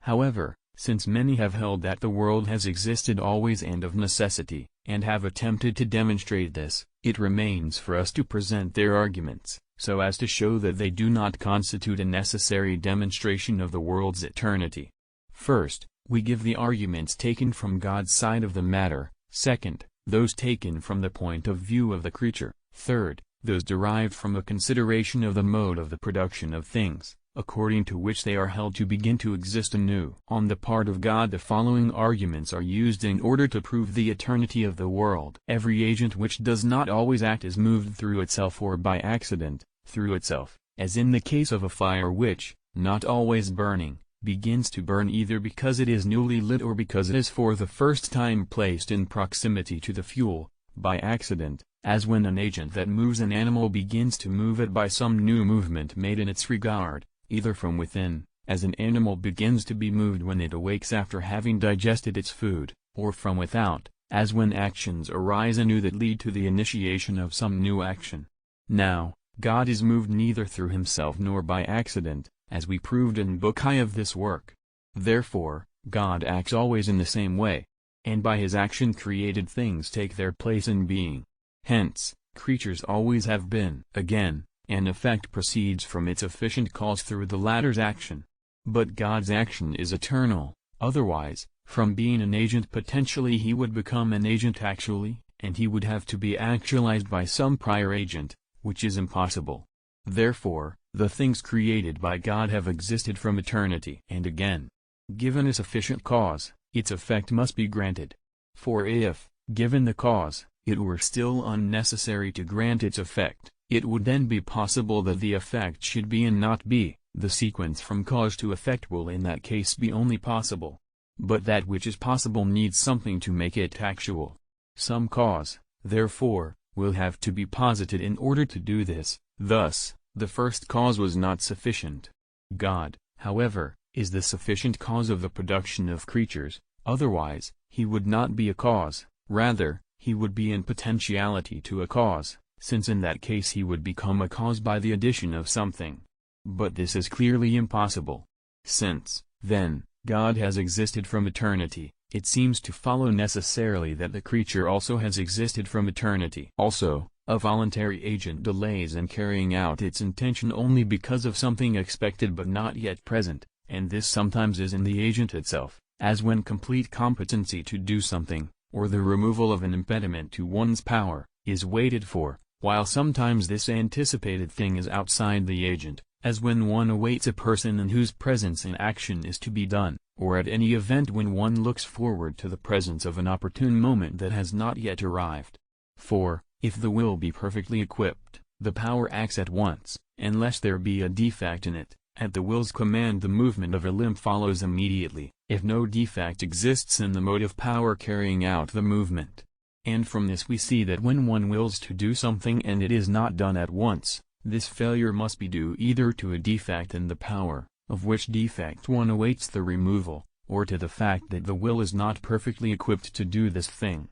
However, since many have held that the world has existed always and of necessity, and have attempted to demonstrate this, it remains for us to present their arguments, so as to show that they do not constitute a necessary demonstration of the world's eternity. First, we give the arguments taken from God's side of the matter; second, those taken from the point of view of the creature; third, those derived from a consideration of the mode of the production of things, according to which they are held to begin to exist anew. On the part of God the following arguments are used in order to prove the eternity of the world. Every agent which does not always act is moved through itself or by accident, through itself, as in the case of a fire which, not always burning, begins to burn either because it is newly lit or because it is for the first time placed in proximity to the fuel, by accident, as when an agent that moves an animal begins to move it by some new movement made in its regard, either from within, as an animal begins to be moved when it awakes after having digested its food, or from without, as when actions arise anew that lead to the initiation of some new action. Now, God is moved neither through himself nor by accident, as we proved in Book I of this work. Therefore, God acts always in the same way, and by his action created things take their place in being. Hence, creatures always have been. Again, an effect proceeds from its efficient cause through the latter's action. But God's action is eternal; otherwise, from being an agent potentially he would become an agent actually, and he would have to be actualized by some prior agent, which is impossible. Therefore, the things created by God have existed from eternity. And again, given a sufficient cause, its effect must be granted. For if, given the cause, it were still unnecessary to grant its effect, it would then be possible that the effect should be and not be. The sequence from cause to effect will in that case be only possible. But that which is possible needs something to make it actual. Some cause, therefore, will have to be posited in order to do this. Thus, the first cause was not sufficient. God, however, is the sufficient cause of the production of creatures; otherwise, he would not be a cause, rather, he would be in potentiality to a cause, since in that case he would become a cause by the addition of something. But this is clearly impossible. Since, then, God has existed from eternity, it seems to follow necessarily that the creature also has existed from eternity. Also, a voluntary agent delays in carrying out its intention only because of something expected but not yet present, and this sometimes is in the agent itself, as when complete competency to do something, or the removal of an impediment to one's power, is waited for, while sometimes this anticipated thing is outside the agent, as when one awaits a person in whose presence an action is to be done, or at any event when one looks forward to the presence of an opportune moment that has not yet arrived. For, if the will be perfectly equipped, the power acts at once, unless there be a defect in it. At the will's command the movement of a limb follows immediately, if no defect exists in the motive power carrying out the movement. And from this we see that when one wills to do something and it is not done at once, this failure must be due either to a defect in the power, of which defect one awaits the removal, or to the fact that the will is not perfectly equipped to do this thing.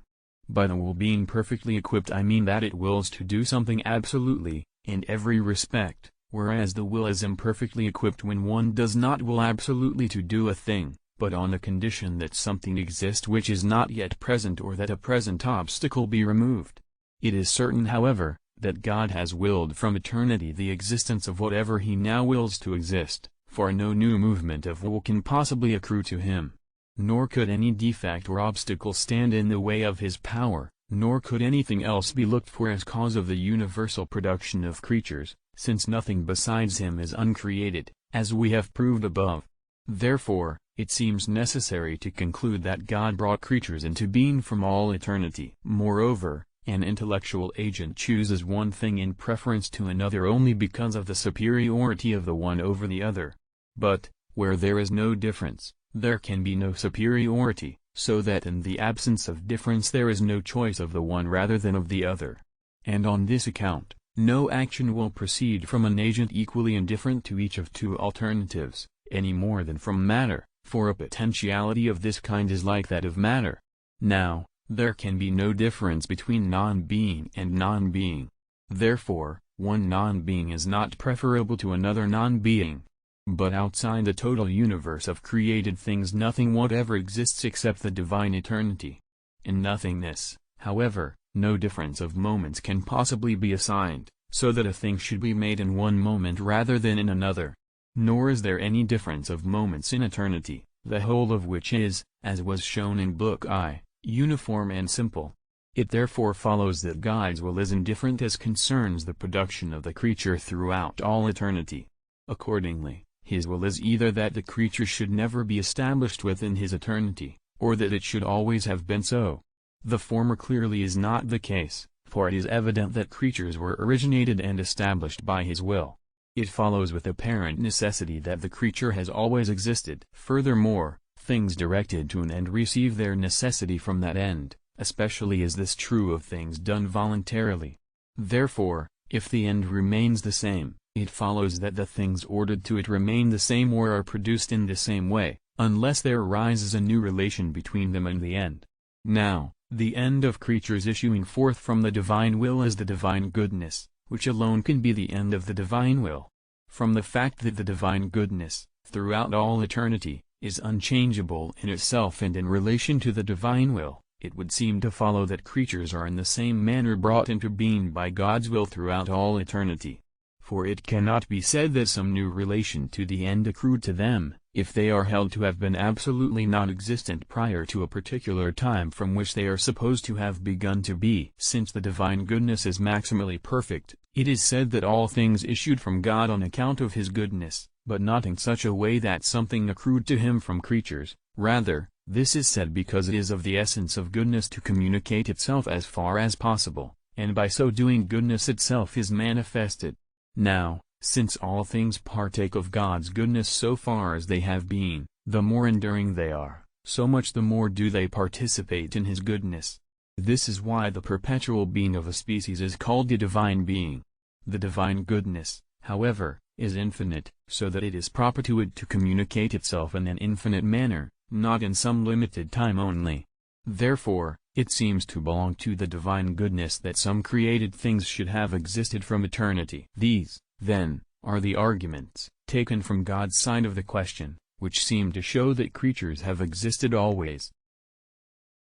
By the will being perfectly equipped I mean that it wills to do something absolutely, in every respect, whereas the will is imperfectly equipped when one does not will absolutely to do a thing, but on the condition that something exist which is not yet present or that a present obstacle be removed. It is certain however, that God has willed from eternity the existence of whatever he now wills to exist, for no new movement of will can possibly accrue to him. Nor could any defect or obstacle stand in the way of his power, nor could anything else be looked for as cause of the universal production of creatures, since nothing besides him is uncreated, as we have proved above. Therefore, it seems necessary to conclude that God brought creatures into being from all eternity. Moreover, an intellectual agent chooses one thing in preference to another only because of the superiority of the one over the other. But, where there is no difference, there can be no superiority, so that in the absence of difference there is no choice of the one rather than of the other. And on this account, no action will proceed from an agent equally indifferent to each of two alternatives, any more than from matter, for a potentiality of this kind is like that of matter. Now, there can be no difference between non-being and non-being. Therefore, one non-being is not preferable to another non-being. But outside the total universe of created things nothing whatever exists except the divine eternity. In nothingness, however, no difference of moments can possibly be assigned, so that a thing should be made in one moment rather than in another. Nor is there any difference of moments in eternity, the whole of which is, as was shown in Book I, uniform and simple. It therefore follows that God's will is indifferent as concerns the production of the creature throughout all eternity. Accordingly, His will is either that the creature should never be established within His eternity, or that it should always have been so. The former clearly is not the case, for it is evident that creatures were originated and established by His will. It follows with apparent necessity that the creature has always existed. Furthermore, things directed to an end receive their necessity from that end, especially is this true of things done voluntarily. Therefore, if the end remains the same, it follows that the things ordered to it remain the same or are produced in the same way, unless there arises a new relation between them and the end. Now, the end of creatures issuing forth from the divine will is the divine goodness, which alone can be the end of the divine will. From the fact that the divine goodness, throughout all eternity, is unchangeable in itself and in relation to the divine will, it would seem to follow that creatures are in the same manner brought into being by God's will throughout all eternity. For it cannot be said that some new relation to the end accrued to them, if they are held to have been absolutely non-existent prior to a particular time from which they are supposed to have begun to be. Since the divine goodness is maximally perfect, it is said that all things issued from God on account of His goodness, but not in such a way that something accrued to Him from creatures. Rather, this is said because it is of the essence of goodness to communicate itself as far as possible, and by so doing goodness itself is manifested. Now, since all things partake of God's goodness so far as they have been, the more enduring they are, so much the more do they participate in His goodness. This is why the perpetual being of a species is called the divine being. The divine goodness, however, is infinite, so that it is proper to it to communicate itself in an infinite manner, not in some limited time only. Therefore, it seems to belong to the divine goodness that some created things should have existed from eternity. These, then, are the arguments, taken from God's side of the question, which seem to show that creatures have existed always.